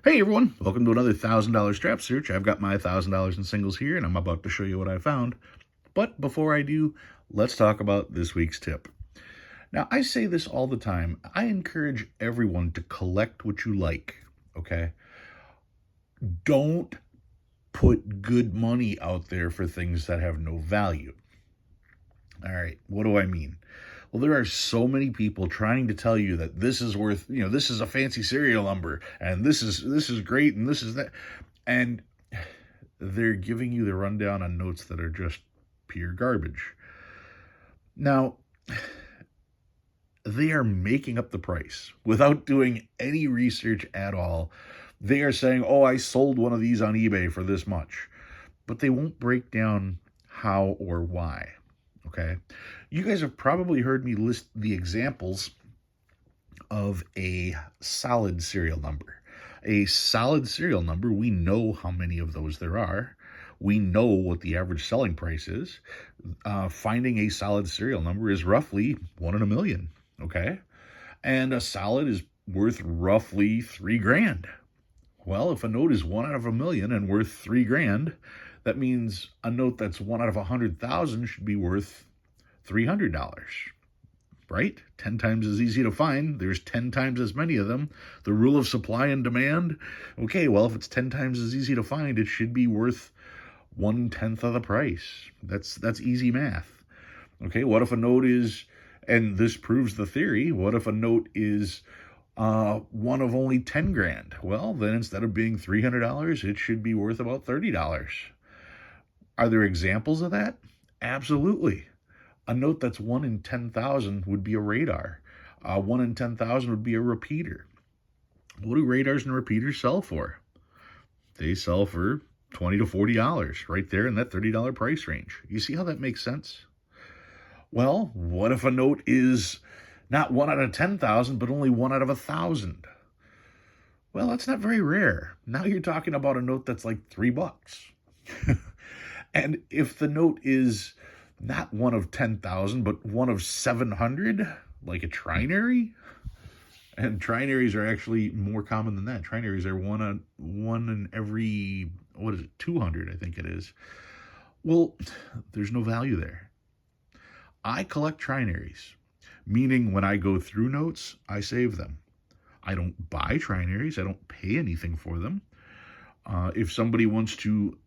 Hey everyone, welcome to another $1,000 strap search. I've got my $1,000 in singles here and I'm about to show you what I found. But before I do, let's talk about this week's tip. Now, I say this all the time. I encourage everyone to collect what you like, okay? Don't put good money out there for things that have no value. All right, what do I mean? Well, there are so many people trying to tell you that this is worth, this is a fancy serial number and this is great and this is that. And they're giving you the rundown on notes that are just pure garbage. Now, they are making up the price without doing any research at all. They are saying, oh, I sold one of these on eBay for this much, but they won't break down how or why. Okay. You guys have probably heard me list the examples of a solid serial number. A solid serial number, we know how many of those there are. We know what the average selling price is. Finding a solid serial number is roughly 1 in a million. Okay. And a solid is worth roughly $3,000. Well, if a note is 1 out of a million and worth $3,000, that means a note that's 1 out of 100,000 should be worth $300, right? 10 times as easy to find. There's 10 times as many of them. The rule of supply and demand. Okay, well, if it's 10 times as easy to find, it should be worth 1/10 of the price. That's easy math. Okay, what if a note is, and this proves the theory, what if a note is one of only 10 grand? Well, then instead of being $300, it should be worth about $30. Are there examples of that? Absolutely. A note that's 1 in 10,000 would be a radar. 1 in 10,000 would be a repeater. What do radars and repeaters sell for? They sell for $20 to $40, right there in that $30 price range. You see how that makes sense? Well, what if a note is not 1 out of 10,000, but only 1 out of 1,000? Well, that's not very rare. Now you're talking about a note that's like $3. And if the note is not 1 of 10,000, but 1 of 700, like a trinary, and trinaries are actually more common than that. Trinaries are one in every, 200, I think it is. Well, there's no value there. I collect trinaries, meaning when I go through notes, I save them. I don't buy trinaries. I don't pay anything for them. If somebody wants to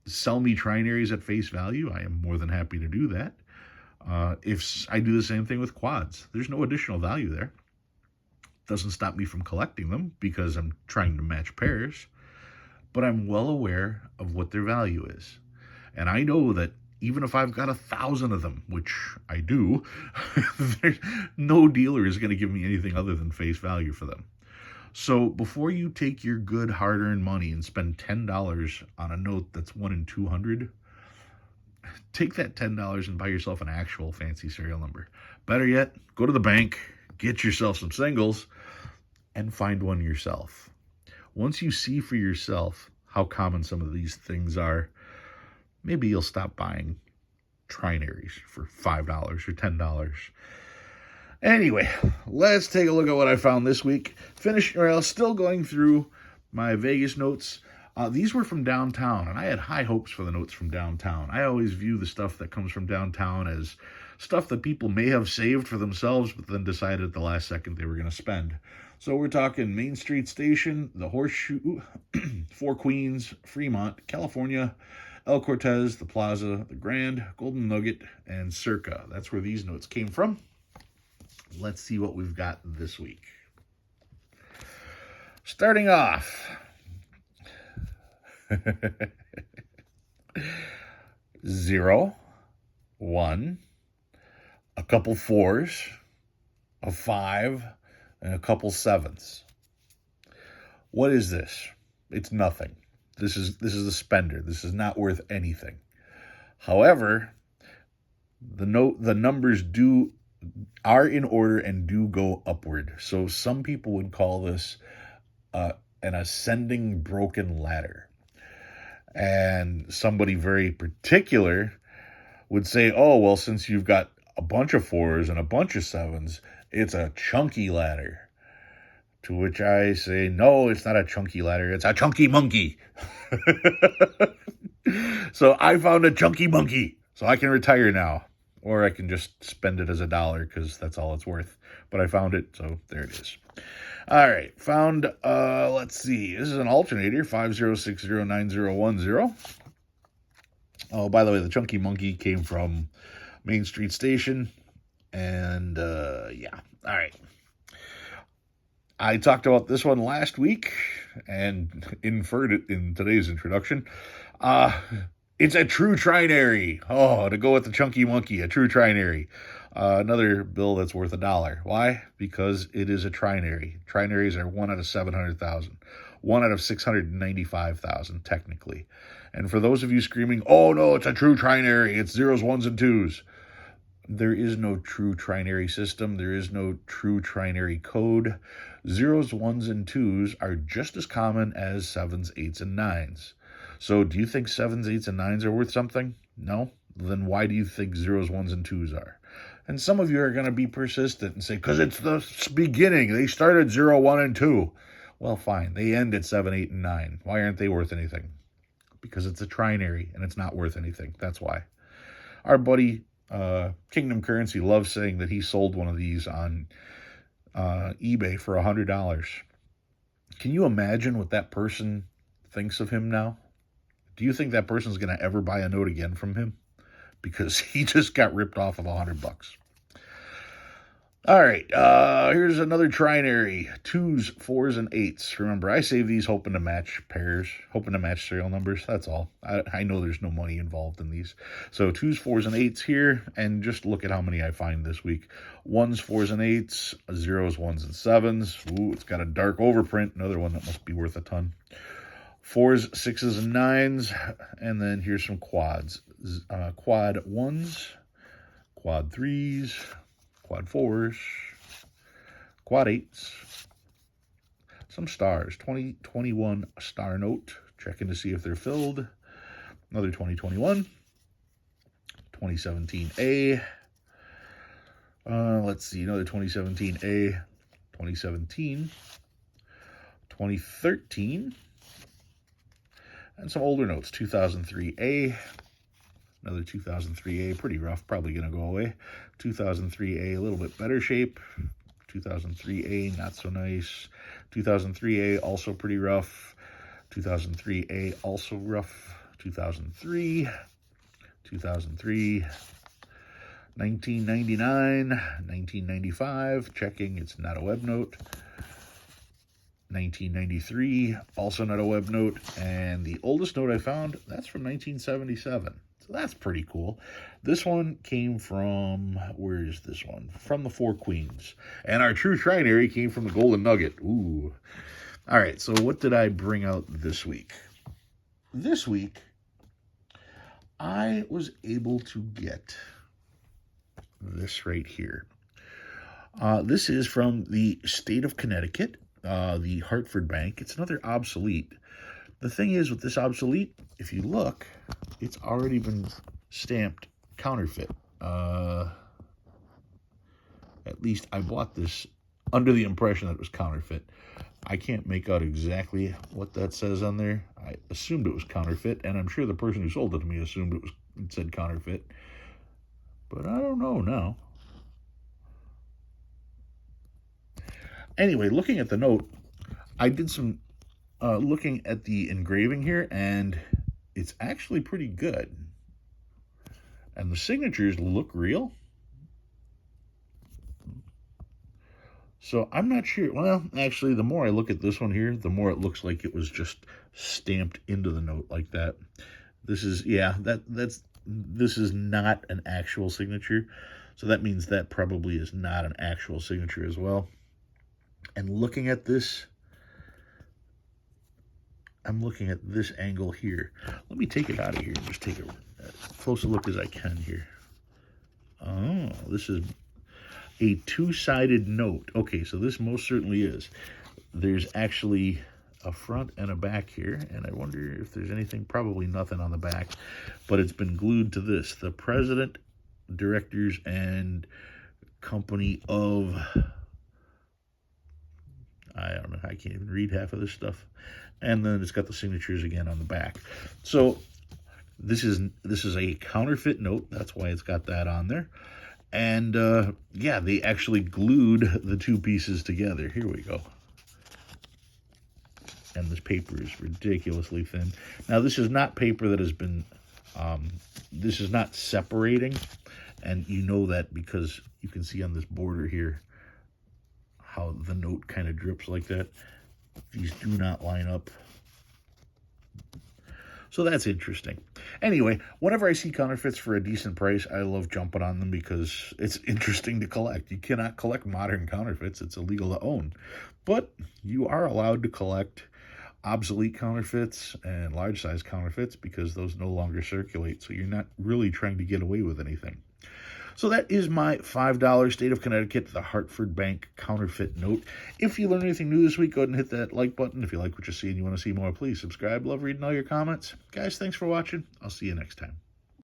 sell me trinaries at face value, I am more than happy to do that. If I do the same thing with quads, there's no additional value there. Doesn't stop me from collecting them because I'm trying to match pairs, but I'm well aware of what their value is. And I know that even if I've got 1,000 of them, which I do, no dealer is going to give me anything other than face value for them. So before you take your good hard-earned money and spend $10 on a note that's 1 in 200, take that $10 and buy yourself an actual fancy serial number. Better yet, go to the bank, get yourself some singles, and find one yourself. Once you see for yourself how common some of these things are, maybe you'll stop buying trinaries for $5 or $10. Anyway, let's take a look at what I found this week. Still going through my Vegas notes. These were from downtown, and I had high hopes for the notes from downtown. I always view the stuff that comes from downtown as stuff that people may have saved for themselves, but then decided at the last second they were going to spend. So we're talking Main Street Station, the Horseshoe, Four Queens, Fremont, California, El Cortez, the Plaza, the Grand, Golden Nugget, and Circa. That's where these notes came from. Let's see what we've got this week. Starting off, 0, 1, a couple 4s, a 5, and a couple 7s. What is this? It's nothing. This is a spender. This is not worth anything. However, the numbers are in order and do go upward. So some people would call this an ascending broken ladder. And somebody very particular would say, oh, well, since you've got a bunch of 4s and a bunch of 7s, it's a chunky ladder. To which I say, no, it's not a chunky ladder. It's a chunky monkey. So I found a chunky monkey. So I can retire now. Or I can just spend it as $1 because that's all it's worth. But I found it, so there it is. All right, found, let's see. This is an alternator, 50609010. Oh, by the way, the chunky monkey came from Main Street Station. And, yeah. All right. I talked about this one last week and inferred it in today's introduction. It's a true trinary. Oh, to go with the chunky monkey, a true trinary. Another bill that's worth $1. Why? Because it is a trinary. Trinaries are 1 out of 700,000. 1 out of 695,000, technically. And for those of you screaming, oh no, it's a true trinary. It's zeros, ones, and twos. There is no true trinary system. There is no true trinary code. Zeros, ones, and twos are just as common as sevens, eights, and nines. So do you think sevens, eights, and nines are worth something? No? Then why do you think zeros, ones, and twos are? And some of you are going to be persistent and say, because it's the beginning. They started 0, 1, and 2. Well, fine. They end at 7, 8, and 9. Why aren't they worth anything? Because it's a trinary and it's not worth anything. That's why. Our buddy Kingdom Currency loves saying that he sold one of these on eBay for $100. Can you imagine what that person thinks of him now? Do you think that person's going to ever buy a note again from him? Because he just got ripped off of $100. All right, here's another trinary. 2s, 4s, and 8s. Remember, I save these hoping to match pairs, hoping to match serial numbers. That's all. I know there's no money involved in these. So 2s, 4s, and 8s here, and just look at how many I find this week. 1s, 4s, and 8s, 0s, 1s, and 7s. Ooh, it's got a dark overprint. Another one that must be worth a ton. 4s, 6s, and 9s, and then here's some quads. Quad 1s, quad 3s, quad 4s, quad 8s, some stars, 2021 star note, checking to see if they're filled. Another 2021, 2017A, let's see, another 2017A, 2017, 2013, and some older notes, 2003A, another 2003A, pretty rough, probably going to go away. 2003A, a little bit better shape. 2003A, not so nice. 2003A, also pretty rough. 2003A, also rough. 2003, 1999, 1995, checking, it's not a web note. 1993, also not a web note, and the oldest note I found, that's from 1977. So that's pretty cool. This one came from, where is this one? From the Four Queens. And our true trinary came from the Golden Nugget. Ooh. All right, so what did I bring out this week? This week, I was able to get this right here. This is from the state of Connecticut. The Hartford Bank. It's another obsolete. The thing is with this obsolete, if you look, it's already been stamped counterfeit. At least I bought this under the impression that it was counterfeit. I can't make out exactly what that says on there. I assumed it was counterfeit, and I'm sure the person who sold it to me assumed it said counterfeit. But I don't know now. Anyway, looking at the note, I did some looking at the engraving here, and it's actually pretty good. And the signatures look real. So I'm not sure. Well, actually, the more I look at this one here, the more it looks like it was just stamped into the note like that. This is, yeah, this is not an actual signature. So that means that probably is not an actual signature as well. And looking at this, I'm looking at this angle here. Let me take it out of here and just take as close a look as I can here. Oh, this is a two-sided note. Okay, so this most certainly is. There's actually a front and a back here, and I wonder if there's anything, probably nothing on the back, but it's been glued to this. The president, directors, and company of, I don't know. I can't even read half of this stuff. And then it's got the signatures again on the back. So this is a counterfeit note. That's why it's got that on there. And yeah, they actually glued the two pieces together. Here we go. And this paper is ridiculously thin. Now, this is not paper that has been, this is not separating. And you know that because you can see on this border here how the note kind of drips like that. These do not line up. So that's interesting. Anyway, whenever I see counterfeits for a decent price, I love jumping on them because it's interesting to collect. You cannot collect modern counterfeits. It's illegal to own. But you are allowed to collect obsolete counterfeits and large size counterfeits because those no longer circulate. So you're not really trying to get away with anything. So that is my $5 State of Connecticut, the Hartford Bank counterfeit note. If you learned anything new this week, go ahead and hit that like button. If you like what you see and you want to see more, please subscribe. Love reading all your comments. Guys, thanks for watching. I'll see you next time.